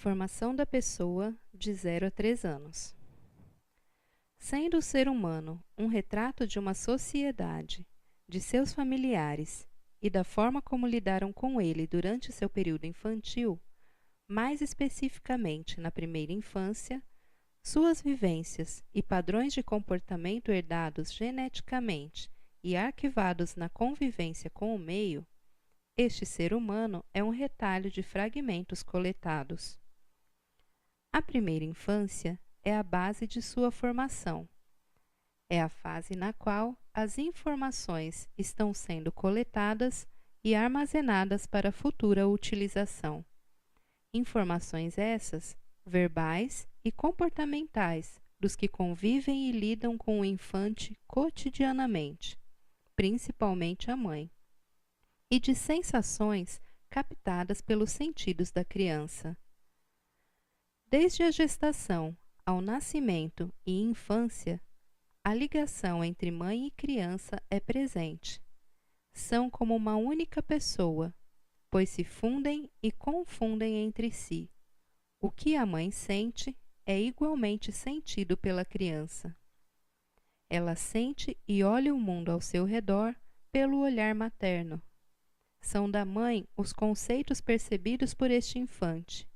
Formação da pessoa de 0 a 3 anos. Sendo o ser humano um retrato de uma sociedade, de seus familiares e da forma como lidaram com ele durante seu período infantil, mais especificamente na primeira infância, suas vivências e padrões de comportamento herdados geneticamente e arquivados na convivência com o meio, este ser humano é um retalho de fragmentos coletados. A primeira infância é a base de sua formação. É a fase na qual as informações estão sendo coletadas e armazenadas para futura utilização. Informações essas, verbais e comportamentais, dos que convivem e lidam com o infante cotidianamente, principalmente a mãe, e de sensações captadas pelos sentidos da criança. Desde a gestação ao nascimento e infância, a ligação entre mãe e criança é presente. São como uma única pessoa, pois se fundem e confundem entre si. O que a mãe sente é igualmente sentido pela criança. Ela sente e olha o mundo ao seu redor pelo olhar materno. São da mãe os conceitos percebidos por este infante.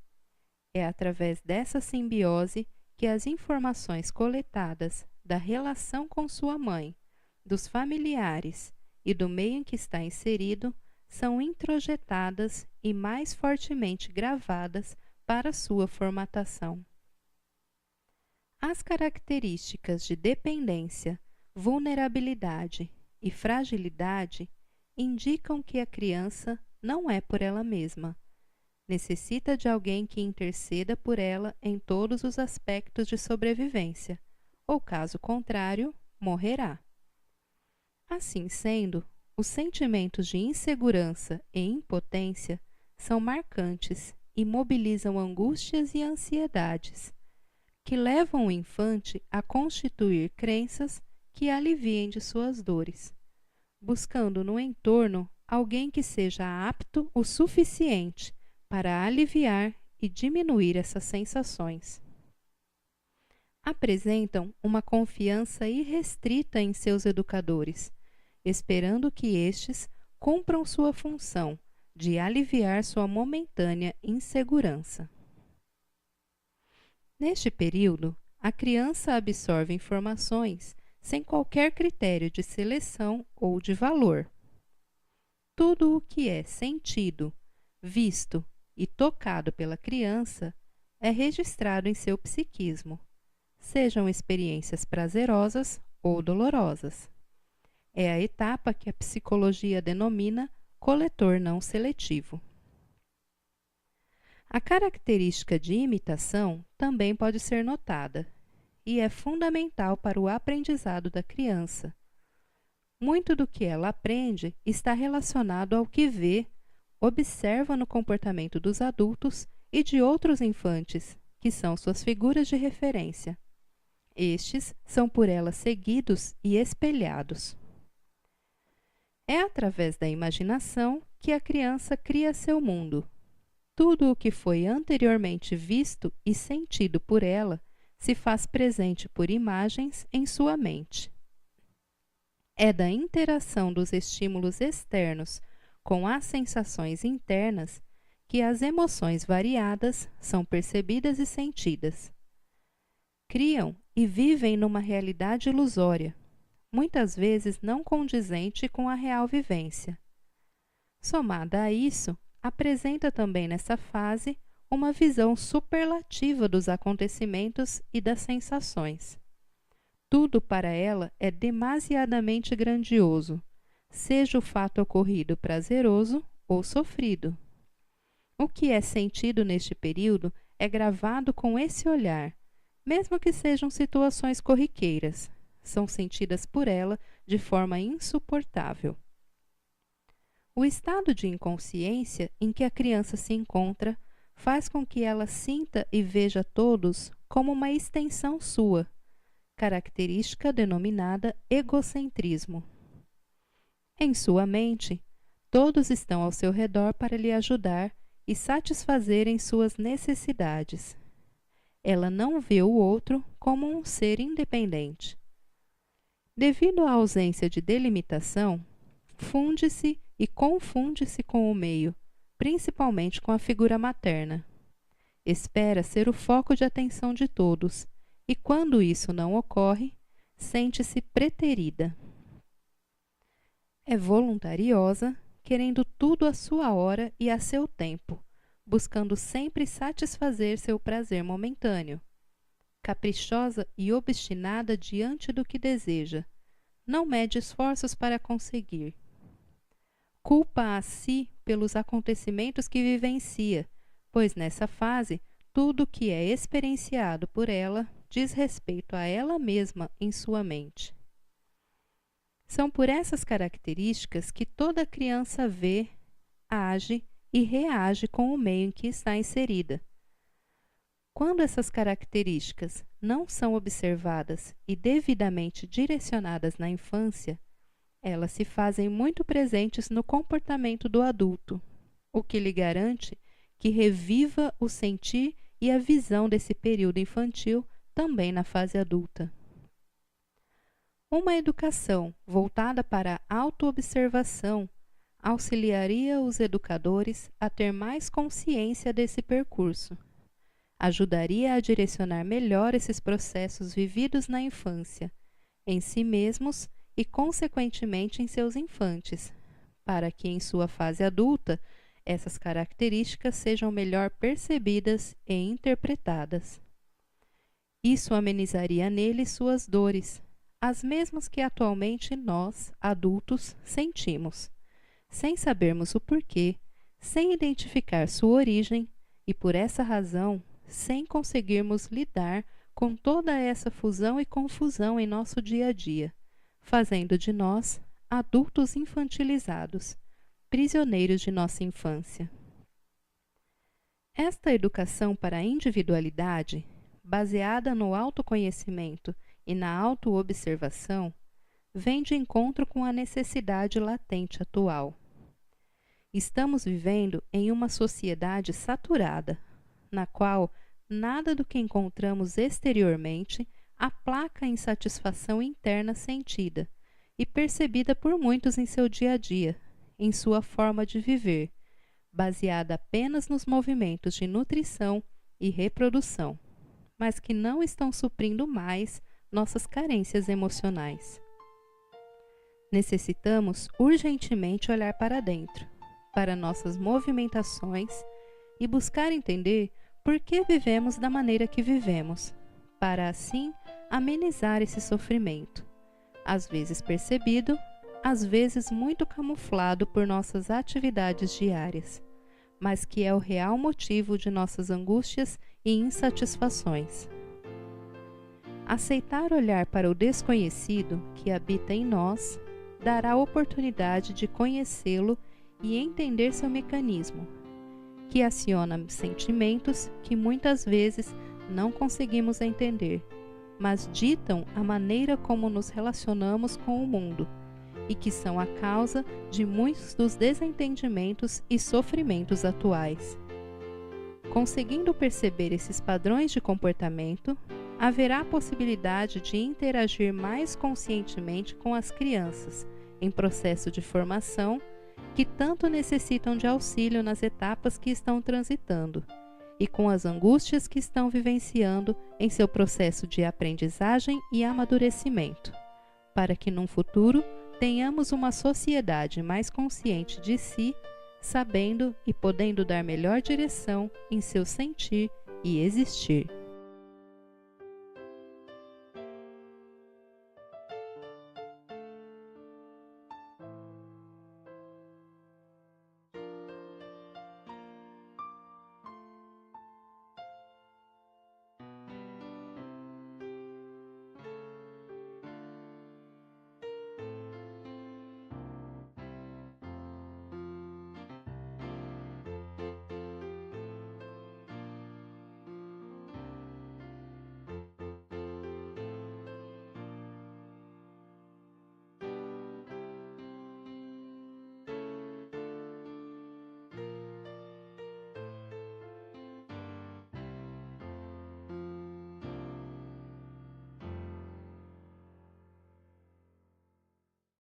É através dessa simbiose que as informações coletadas da relação com sua mãe, dos familiares e do meio em que está inserido são introjetadas e mais fortemente gravadas para sua formatação. As características de dependência, vulnerabilidade e fragilidade indicam que a criança não é por ela mesma. Necessita de alguém que interceda por ela em todos os aspectos de sobrevivência, ou caso contrário, morrerá. Assim sendo, os sentimentos de insegurança e impotência são marcantes e mobilizam angústias e ansiedades, que levam o infante a constituir crenças que aliviem de suas dores, buscando no entorno alguém que seja apto o suficiente para aliviar e diminuir essas sensações. Apresentam uma confiança irrestrita em seus educadores, esperando que estes cumpram sua função de aliviar sua momentânea insegurança. Neste período, a criança absorve informações sem qualquer critério de seleção ou de valor. Tudo o que é sentido, visto e tocado pela criança é registrado em seu psiquismo, sejam experiências prazerosas ou dolorosas. É a etapa que a psicologia denomina coletor não seletivo. A característica de imitação também pode ser notada e é fundamental para o aprendizado da criança. Muito do que ela aprende está relacionado ao que vê, observa no comportamento dos adultos e de outros infantes, que são suas figuras de referência. Estes são por ela seguidos e espelhados. É através da imaginação que a criança cria seu mundo. Tudo o que foi anteriormente visto e sentido por ela se faz presente por imagens em sua mente. É da interação dos estímulos externos com as sensações internas que as emoções variadas são percebidas e sentidas. Criam e vivem numa realidade ilusória, muitas vezes não condizente com a real vivência. Somada a isso, apresenta também nessa fase uma visão superlativa dos acontecimentos e das sensações. Tudo para ela é demasiadamente grandioso, seja o fato ocorrido prazeroso ou sofrido. O que é sentido neste período é gravado com esse olhar, mesmo que sejam situações corriqueiras, são sentidas por ela de forma insuportável. O estado de inconsciência em que a criança se encontra faz com que ela sinta e veja todos como uma extensão sua, característica denominada egocentrismo. Em sua mente, todos estão ao seu redor para lhe ajudar e satisfazerem suas necessidades. Ela não vê o outro como um ser independente. Devido à ausência de delimitação, funde-se e confunde-se com o meio, principalmente com a figura materna. Espera ser o foco de atenção de todos, e quando isso não ocorre, sente-se preterida. É voluntariosa, querendo tudo à sua hora e a seu tempo, buscando sempre satisfazer seu prazer momentâneo. Caprichosa e obstinada diante do que deseja, não mede esforços para conseguir. Culpa a si pelos acontecimentos que vivencia, pois nessa fase, tudo que é experienciado por ela diz respeito a ela mesma em sua mente. São por essas características que toda criança vê, age e reage com o meio em que está inserida. Quando essas características não são observadas e devidamente direcionadas na infância, elas se fazem muito presentes no comportamento do adulto, o que lhe garante que reviva o sentir e a visão desse período infantil também na fase adulta. Uma educação voltada para a autoobservação auxiliaria os educadores a ter mais consciência desse percurso. Ajudaria a direcionar melhor esses processos vividos na infância, em si mesmos e, consequentemente, em seus infantes, para que, em sua fase adulta, essas características sejam melhor percebidas e interpretadas. Isso amenizaria nele suas dores, as mesmas que atualmente nós, adultos, sentimos, sem sabermos o porquê, sem identificar sua origem e, por essa razão, sem conseguirmos lidar com toda essa fusão e confusão em nosso dia a dia, fazendo de nós adultos infantilizados, prisioneiros de nossa infância. Esta educação para a individualidade, baseada no autoconhecimento e na autoobservação, vem de encontro com a necessidade latente atual. Estamos vivendo em uma sociedade saturada, na qual nada do que encontramos exteriormente aplaca a insatisfação interna sentida e percebida por muitos em seu dia a dia, em sua forma de viver, baseada apenas nos movimentos de nutrição e reprodução, mas que não estão suprindo mais nossas carências emocionais. Necessitamos urgentemente olhar para dentro, para nossas movimentações e buscar entender por que vivemos da maneira que vivemos, para assim amenizar esse sofrimento, às vezes percebido, às vezes muito camuflado por nossas atividades diárias, mas que é o real motivo de nossas angústias e insatisfações. Aceitar olhar para o desconhecido que habita em nós dará a oportunidade de conhecê-lo e entender seu mecanismo, que aciona sentimentos que muitas vezes não conseguimos entender, mas ditam a maneira como nos relacionamos com o mundo e que são a causa de muitos dos desentendimentos e sofrimentos atuais. Conseguindo perceber esses padrões de comportamento, haverá a possibilidade de interagir mais conscientemente com as crianças em processo de formação que tanto necessitam de auxílio nas etapas que estão transitando e com as angústias que estão vivenciando em seu processo de aprendizagem e amadurecimento, para que num futuro tenhamos uma sociedade mais consciente de si, sabendo e podendo dar melhor direção em seu sentir e existir.